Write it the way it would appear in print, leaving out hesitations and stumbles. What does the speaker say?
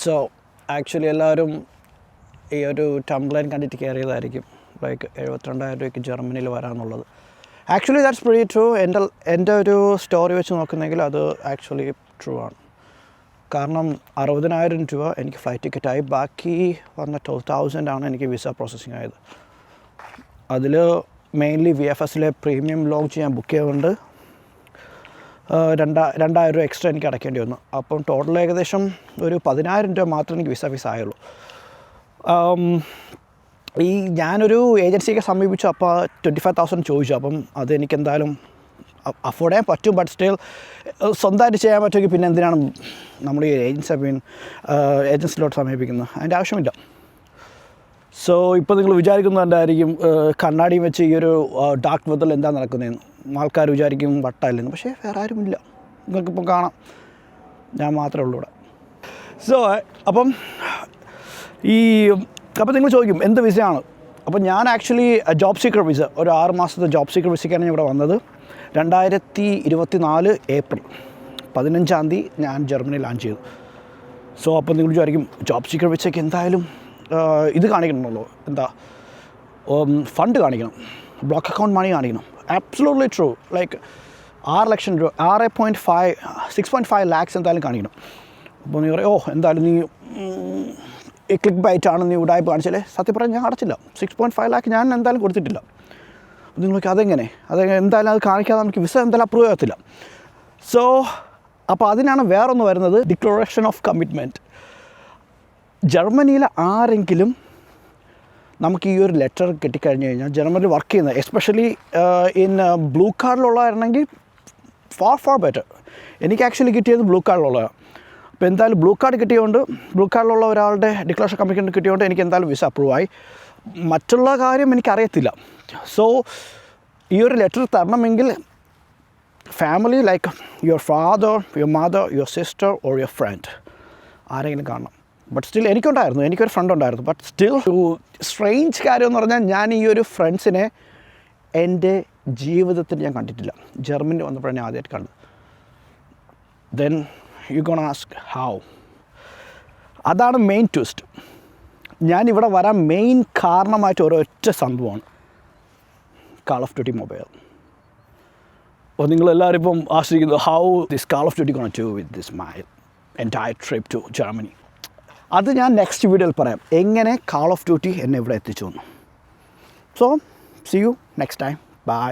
So actually എല്ലാവരും ഈ ഒരു ടംബ്ലൈൻ കണ്ടിട്ട് കയറിയതായിരിക്കും ലൈക്ക് 72,000 രൂപയ്ക്ക് ജർമ്മനിയിൽ വരാമെന്നുള്ളത്. Actually that's pretty true. എൻ്റെ ഒരു സ്റ്റോറി വെച്ച് നോക്കുന്നെങ്കിൽ അത് ആക്ച്വലി ട്രൂ ആണ്. കാരണം 60,000 രൂപ എനിക്ക് ഫ്ലൈറ്റ് ടിക്കറ്റായി, ബാക്കി വന്ന 12,000 ആണ് എനിക്ക് വിസ പ്രോസസ്സിങ് ആയത്. അതിൽ മെയിൻലി VFSലെ പ്രീമിയം ലോഞ്ച് ഞാൻ ബുക്ക് ചെയ്തുകൊണ്ട് 2,000 രൂപ എക്സ്ട്രാ എനിക്ക് അടയ്ക്കേണ്ടി വന്നു. അപ്പം ടോട്ടൽ ഏകദേശം ഒരു 10,000 രൂപ മാത്രമേ എനിക്ക് വിസ ഫീസ് ആയുള്ളൂ. ഈ ഞാനൊരു ഏജൻസിയൊക്കെ സമീപിച്ചു, അപ്പോൾ 25,000 ചോദിച്ചു. അപ്പം അതെനിക്ക് എന്തായാലും അഫോർഡ് ചെയ്യാൻ പറ്റും, ബട്ട് സ്റ്റിൽ സ്വന്തമായിട്ട് ചെയ്യാൻ പറ്റുമെങ്കിൽ പിന്നെ എന്തിനാണ് നമ്മൾ ഈ ഏജൻസിലോട്ട് സമീപിക്കുന്നത്? അതിൻ്റെ ആവശ്യമില്ല. സോ ഇപ്പോൾ നിങ്ങൾ വിചാരിക്കുന്നുണ്ടായിരിക്കും കണ്ണാടിയും വെച്ച് ഈ ഒരു ഡാർക്ക് വെതറിൽ എന്താ നടക്കുന്നതെന്ന്. ആൾക്കാർ വിചാരിക്കും വട്ടല്ലെന്ന്. പക്ഷേ വേറെ ആരുമില്ല, നിങ്ങൾക്കിപ്പം കാണാം, ഞാൻ മാത്രമേ ഉള്ളൂ ഇവിടെ. സോ അപ്പം നിങ്ങൾ ചോദിക്കും എന്ത് വിസയാണ്? അപ്പം ഞാൻ ആക്ച്വലി ജോബ് സീക്കർ വിസ, ഒരു 6 മാസത്തെ ജോബ് സീക്കർ വിസയ്ക്കാണ് ഞാൻ ഇവിടെ വന്നത്. 2024 ഏപ്രിൽ 15-ാം തീയതി ഞാൻ ജർമ്മനി ലാൻഡ് ചെയ്തു. സോ അപ്പം നിങ്ങൾ വിചാരിക്കും ജോബ് സീക്കർ വിസയ്ക്ക് എന്തായാലും ഇത് കാണിക്കണമല്ലോ, എന്താ ഫണ്ട് കാണിക്കണം, ബ്ലോക്ക് അക്കൗണ്ട് മണി കാണിക്കണം. Absolutely true. ലൈക്ക് 6 ലക്ഷം രൂപ, 6.5 ലാക്സ് എന്തായാലും കാണിക്കണം. അപ്പോൾ നീ പറയും എന്തായാലും നീ ക്ലിക്ക് ബൈറ്റാണ് നീ ഉടായ്പ കാണിച്ചാലേ. സത്യം പറഞ്ഞാൽ ഞാൻ അടച്ചില്ല. 6.5 ലാക്ക് ഞാൻ എന്തായാലും കൊടുത്തിട്ടില്ല. നിങ്ങൾക്ക് അതെങ്ങനെ എന്തായാലും അത് കാണിക്കാതെ നമുക്ക് വിസ എന്തായാലും അപ്രൂവ് ചെയ്യത്തില്ല. സോ അപ്പോൾ അതിനാണ് വേറൊന്ന് വരുന്നത്, ഡിക്ലറേഷൻ ഓഫ് കമ്മിറ്റ്മെൻറ്റ്. ജർമ്മനിയിൽ ആരെങ്കിലും നമുക്ക് ഈ ഒരു ലെറ്റർ കിട്ടിക്കഴിഞ്ഞ് കഴിഞ്ഞാൽ ജർമ്മനിയിൽ വർക്ക് ചെയ്യുന്നത്, എസ്പെഷ്യലി ഇൻ ബ്ലൂ കാർഡിലുള്ളതായിരുന്നെങ്കിൽ ഫാർ ബെറ്റർ. എനിക്ക് ആക്ച്വലി കിട്ടിയത് ബ്ലൂ കാർഡിലുള്ളതാണ്. അപ്പോൾ എന്തായാലും ബ്ലൂ കാർഡ് കിട്ടിയതുകൊണ്ട്, ബ്ലൂ കാർഡിലുള്ള ഒരാളുടെ ഡിക്ലറേഷൻ കമ്മിറ്റ്മെൻറ്റ് കിട്ടിയതുകൊണ്ട് എനിക്ക് എന്തായാലും വിസ അപ്രൂവായി. മറ്റുള്ള കാര്യം എനിക്കറിയത്തില്ല. സോ ഈ ഒരു ലെറ്റർ തരണമെങ്കിൽ family, like your father, your mother, your sister or your friend, ആരെങ്കിലും കാണണം. ബട്ട് സ്റ്റിൽ എനിക്കുണ്ടായിരുന്നു, എനിക്കൊരു ഫ്രണ്ട് ഉണ്ടായിരുന്നു. ബട്ട് സ്റ്റിൽ ഒരു സ്ട്രേഞ്ച് കാര്യം എന്ന് പറഞ്ഞാൽ ഞാൻ ഈ ഒരു ഫ്രണ്ട്സിനെ എൻ്റെ ജീവിതത്തിൽ ഞാൻ കണ്ടിട്ടില്ല. ജർമ്മനി വന്നപ്പോഴാണ് ഞാൻ ആദ്യമായിട്ട് കണ്ടത്. Then you gonna ask how. അതാണ് മെയിൻ ട്വിസ്റ്റ്. ഞാനിവിടെ വരാൻ മെയിൻ കാരണമായിട്ട് ഒരൊറ്റ സംഭവമാണ് കാൾ ഓഫ് ഡ്യൂട്ടി മൊബൈൽ. അപ്പോൾ നിങ്ങളെല്ലാവരും ഇപ്പം ആശ്രയിക്കുന്നത് how this call of duty gonna to with this my entire trip to Germany. അത് ഞാൻ നെക്സ്റ്റ് വീഡിയോയിൽ പറയാം, എങ്ങനെ കാൾ ഓഫ് ഡ്യൂട്ടി എന്നെ ഇവിടെ എത്തിച്ചു എന്ന്. So see you next time. By.